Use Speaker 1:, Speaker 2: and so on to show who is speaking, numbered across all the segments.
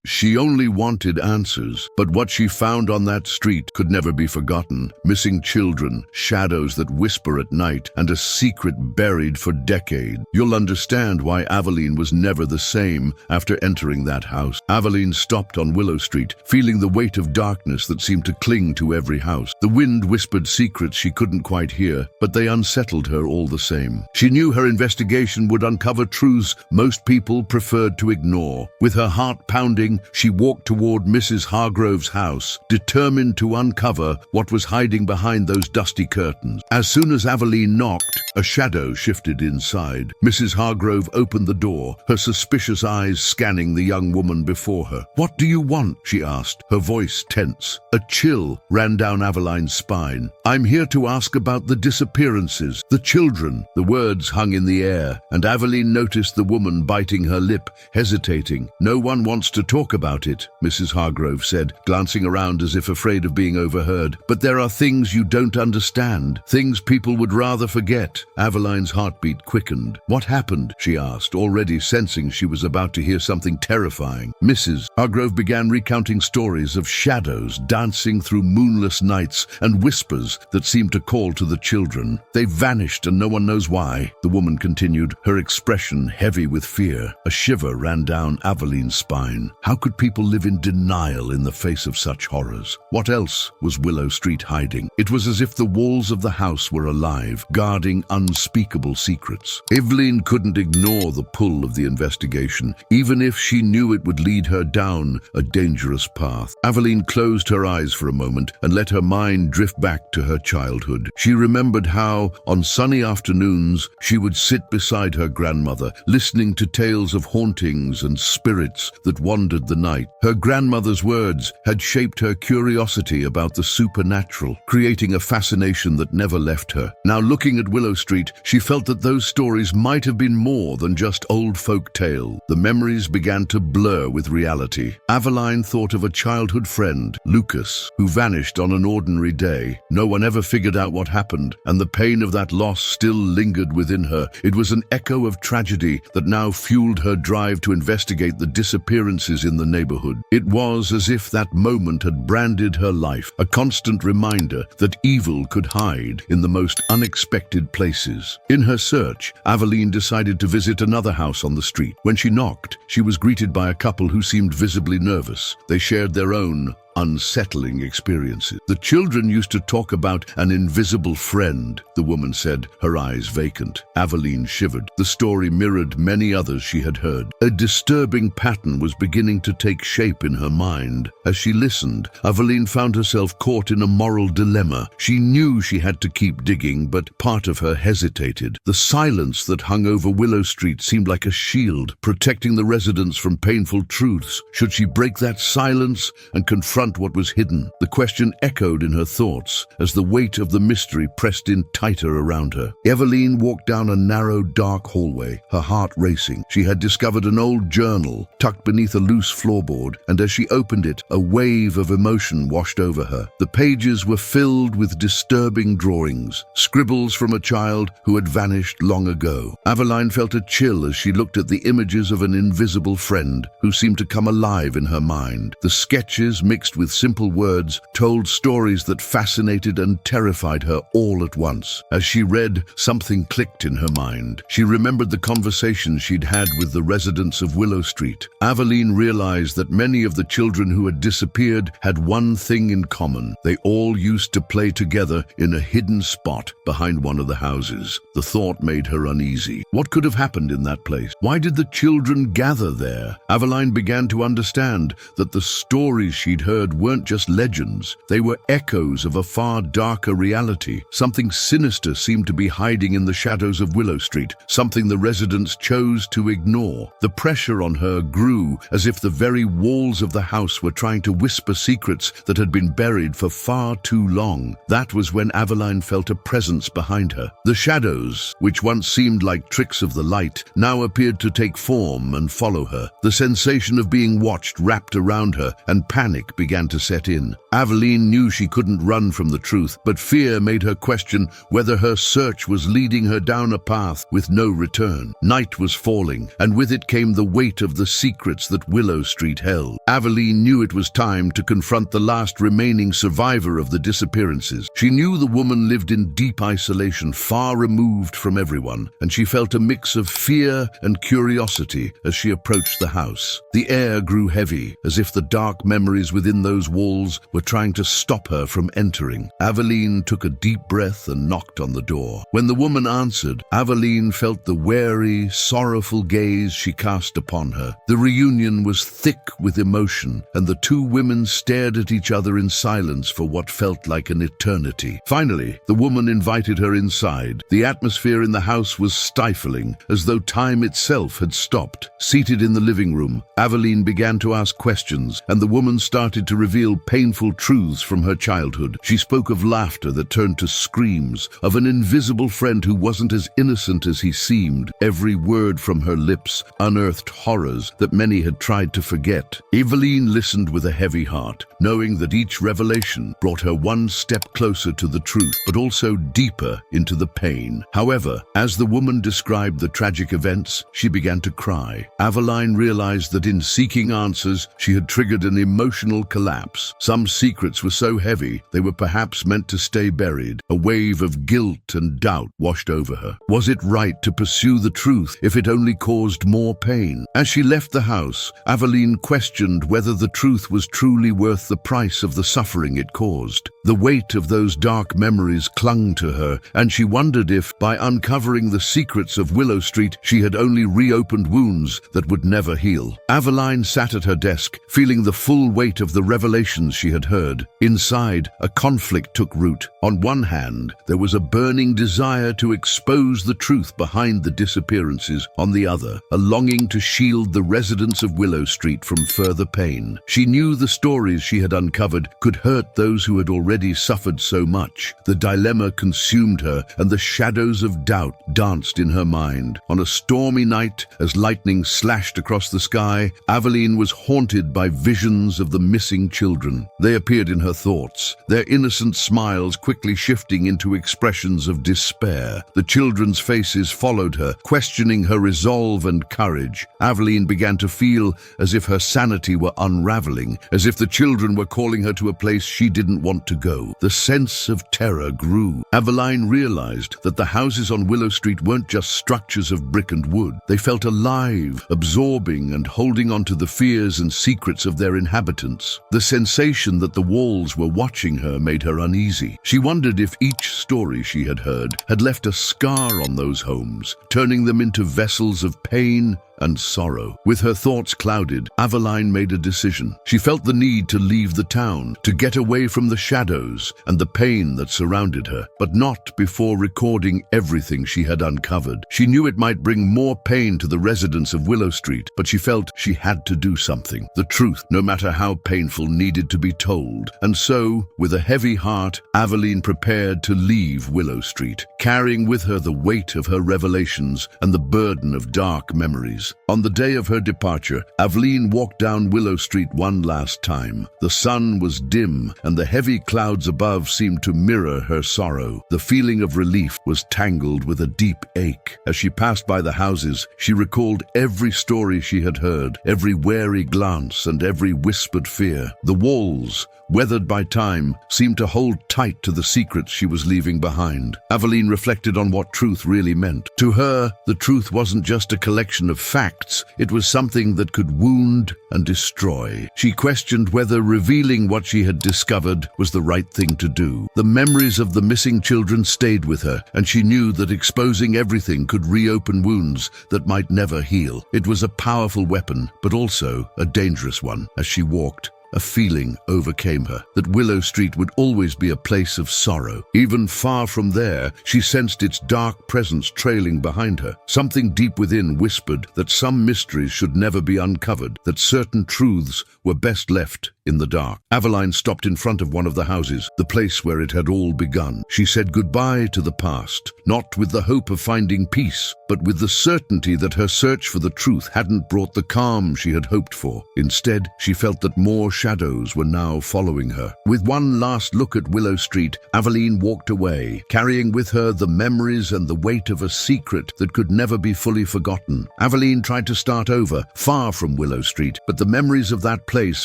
Speaker 1: She only wanted answers, but what she found on that street could never be forgotten. Missing children, shadows that whisper at night, and a secret buried for decades. You'll understand why Aveline was never the same after entering that house. Aveline stopped on Willow Street, feeling the weight of darkness that seemed to cling to every house. The wind whispered secrets she couldn't quite hear, but they unsettled her all the same. She knew her investigation would uncover truths most people preferred to ignore. With her heart pounding, she walked toward Mrs. Hargrove's house, determined to uncover what was hiding behind those dusty curtains. As soon as Aveline knocked, a shadow shifted inside. Mrs. Hargrove opened the door, her suspicious eyes scanning the young woman before her. "What do you want?" she asked, her voice tense. A chill ran down Aveline's spine. "I'm here to ask about the disappearances, the children." The words hung in the air, and Aveline noticed the woman biting her lip, hesitating. "No one wants to talk about it," Mrs. Hargrove said, glancing around as if afraid of being overheard. "But there are things you don't understand, things people would rather forget." Aveline's heartbeat quickened. "What happened?" she asked, already sensing she was about to hear something terrifying. Mrs. Hargrove began recounting stories of shadows dancing through moonless nights and whispers that seemed to call to the children. "They vanished and no one knows why," the woman continued, her expression heavy with fear. A shiver ran down Aveline's spine. How could people live in denial in the face of such horrors? What else was Willow Street hiding? It was as if the walls of the house were alive, guarding unspeakable secrets. Aveline couldn't ignore the pull of the investigation, even if she knew it would lead her down a dangerous path. Aveline closed her eyes for a moment and let her mind drift back to her childhood. She remembered how, on sunny afternoons, she would sit beside her grandmother, listening to tales of hauntings and spirits that wandered the night. Her grandmother's words had shaped her curiosity about the supernatural, creating a fascination that never left her. Now, looking at Willow Street, she felt that those stories might have been more than just old folk tale. The memories began to blur with reality. Aveline thought of a childhood friend, Lucas, who vanished on an ordinary day. No one ever figured out what happened, and the pain of that loss still lingered within her. It was an echo of tragedy that now fueled her drive to investigate the disappearances in the neighborhood. It was as if that moment had branded her life, a constant reminder that evil could hide in the most unexpected places. In her search, Aveline decided to visit another house on the street. When she knocked, she was greeted by a couple who seemed visibly nervous. They shared their own unsettling experiences. "The children used to talk about an invisible friend," the woman said, her eyes vacant. Aveline shivered. The story mirrored many others she had heard. A disturbing pattern was beginning to take shape in her mind. As she listened, Aveline found herself caught in a moral dilemma. She knew she had to keep digging, but part of her hesitated. The silence that hung over Willow Street seemed like a shield, protecting the residents from painful truths. Should she break that silence and confront what was hidden? The question echoed in her thoughts as the weight of the mystery pressed in tighter around her. Aveline walked down a narrow, dark hallway, her heart racing. She had discovered an old journal tucked beneath a loose floorboard, and as she opened it, a wave of emotion washed over her. The pages were filled with disturbing drawings, scribbles from a child who had vanished long ago. Aveline felt a chill as she looked at the images of an invisible friend who seemed to come alive in her mind. The sketches, mixed with simple words, told stories that fascinated and terrified her all at once. As she read, something clicked in her mind. She remembered the conversations she'd had with the residents of Willow Street. Aveline realized that many of the children who had disappeared had one thing in common. They all used to play together in a hidden spot behind one of the houses. The thought made her uneasy. What could have happened in that place? Why did the children gather there? Aveline began to understand that the stories she'd heard weren't just legends. They were echoes of a far darker reality. Something sinister seemed to be hiding in the shadows of Willow Street, something the residents chose to ignore. The pressure on her grew as if the very walls of the house were trying to whisper secrets that had been buried for far too long. That was when Aveline felt a presence behind her. The shadows, which once seemed like tricks of the light, now appeared to take form and follow her. The sensation of being watched wrapped around her, and panic began began to set in. Aveline knew she couldn't run from the truth, but fear made her question whether her search was leading her down a path with no return. Night was falling, and with it came the weight of the secrets that Willow Street held. Aveline knew it was time to confront the last remaining survivor of the disappearances. She knew the woman lived in deep isolation, far removed from everyone, and she felt a mix of fear and curiosity as she approached the house. The air grew heavy, as if the dark memories within those walls were trying to stop her from entering. Aveline took a deep breath and knocked on the door. When the woman answered, Aveline felt the wary, sorrowful gaze she cast upon her. The reunion was thick with emotion, and the two women stared at each other in silence for what felt like an eternity. Finally, the woman invited her inside. The atmosphere in the house was stifling, as though time itself had stopped. Seated in the living room, Aveline began to ask questions, and the woman started to reveal painful truths from her childhood. She spoke of laughter that turned to screams, of an invisible friend who wasn't as innocent as he seemed. Every word from her lips unearthed horrors that many had tried to forget. Aveline listened with a heavy heart, knowing that each revelation brought her one step closer to the truth, but also deeper into the pain. However, as the woman described the tragic events, she began to cry. Aveline realized that in seeking answers, she had triggered an emotional collapse. Some secrets were so heavy, they were perhaps meant to stay buried. A wave of guilt and doubt washed over her. Was it right to pursue the truth if it only caused more pain? As she left the house, Aveline questioned whether the truth was truly worth the price of the suffering it caused. The weight of those dark memories clung to her, and she wondered if, by uncovering the secrets of Willow Street, she had only reopened wounds that would never heal. Aveline sat at her desk, feeling the full weight of the revelations she had heard. Inside, a conflict took root. On one hand, there was a burning desire to expose the truth behind the disappearances. On the other, a longing to shield the residents of Willow Street from further pain. She knew the stories she had uncovered could hurt those who had already suffered so much. The dilemma consumed her, and the shadows of doubt danced in her mind. On a stormy night, as lightning slashed across the sky, Aveline was haunted by visions of the missing children. They appeared in her thoughts, their innocent smiles quickly shifting into expressions of despair. The children's faces followed her, questioning her resolve and courage. Aveline began to feel as if her sanity were unraveling, as if the children were calling her to a place she didn't want to go. The sense of terror grew. Aveline realized that the houses on Willow Street weren't just structures of brick and wood. They felt alive, absorbing and holding on to the fears and secrets of their inhabitants. The sensation that the walls were watching her made her uneasy. She wondered if each story she had heard had left a scar on those homes, turning them into vessels of pain and sorrow. With her thoughts clouded, Aveline made a decision. She felt the need to leave the town, to get away from the shadows and the pain that surrounded her, but not before recording everything she had uncovered. She knew it might bring more pain to the residents of Willow Street, but she felt she had to do something. The truth, no matter how painful, needed to be told. And so, with a heavy heart, Aveline prepared to leave Willow Street, carrying with her the weight of her revelations and the burden of dark memories. On the day of her departure, Aveline walked down Willow Street one last time. The sun was dim, and the heavy clouds above seemed to mirror her sorrow. The feeling of relief was tangled with a deep ache. As she passed by the houses, she recalled every story she had heard, every wary glance and every whispered fear. The walls, weathered by time, seemed to hold tight to the secrets she was leaving behind. Aveline reflected on what truth really meant. To her, the truth wasn't just a collection of facts, it was something that could wound and destroy. She questioned whether revealing what she had discovered was the right thing to do. The memories of the missing children stayed with her, and she knew that exposing everything could reopen wounds that might never heal. It was a powerful weapon, but also a dangerous one. As she walked, a feeling overcame her, that Willow Street would always be a place of sorrow. Even far from there, she sensed its dark presence trailing behind her. Something deep within whispered that some mysteries should never be uncovered, that certain truths were best left in the dark. Aveline stopped in front of one of the houses, the place where it had all begun. She said goodbye to the past, not with the hope of finding peace, but with the certainty that her search for the truth hadn't brought the calm she had hoped for. Instead, she felt that more shadows were now following her. With one last look at Willow Street, Aveline walked away, carrying with her the memories and the weight of a secret that could never be fully forgotten. Aveline tried to start over, far from Willow Street, but the memories of that place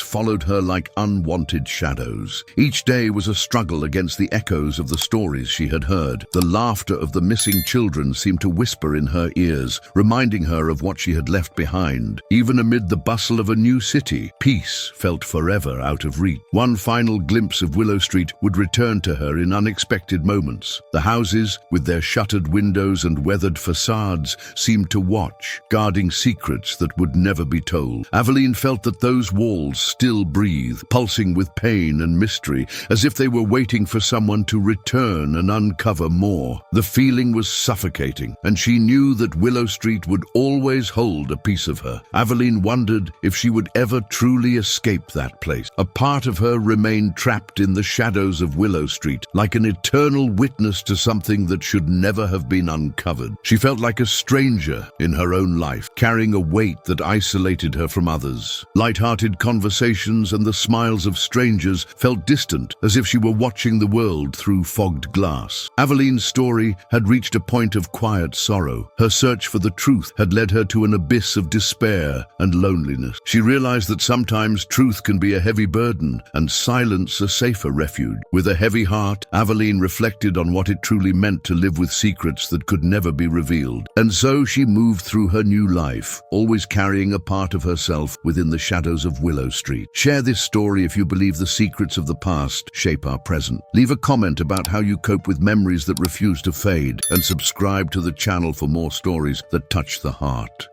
Speaker 1: followed her like unwanted shadows. Each day was a struggle against the echoes of the stories she had heard. The laughter of the missing children seemed to whisper in her ears, reminding her of what she had left behind. Even amid the bustle of a new city, peace felt forever out of reach. One final glimpse of Willow Street would return to her in unexpected moments. The houses, with their shuttered windows and weathered facades, seemed to watch, guarding secrets that would never be told. Aveline felt that those walls still breathed, pulsing with pain and mystery, as if they were waiting for someone to return and uncover more. The feeling was suffocating, and she knew that Willow Street would always hold a piece of her. Aveline wondered if she would ever truly escape that place. A part of her remained trapped in the shadows of Willow Street, like an eternal witness to something that should never have been uncovered. She felt like a stranger in her own life, carrying a weight that isolated her from others. Light-hearted conversations and the smiles of strangers felt distant, as if she were watching the world through fogged glass. Aveline's story had reached a point of quiet sorrow. Her search for the truth had led her to an abyss of despair and loneliness. She realized that sometimes truth can be a heavy burden and silence a safer refuge. With a heavy heart, Aveline reflected on what it truly meant to live with secrets that could never be revealed. And so she moved through her new life, always carrying a part of herself within the shadows of Willow Street. Share this story if you believe the secrets of the past shape our present. Leave a comment about how you cope with memories that refuse to fade, and subscribe to the channel for more stories that touch the heart.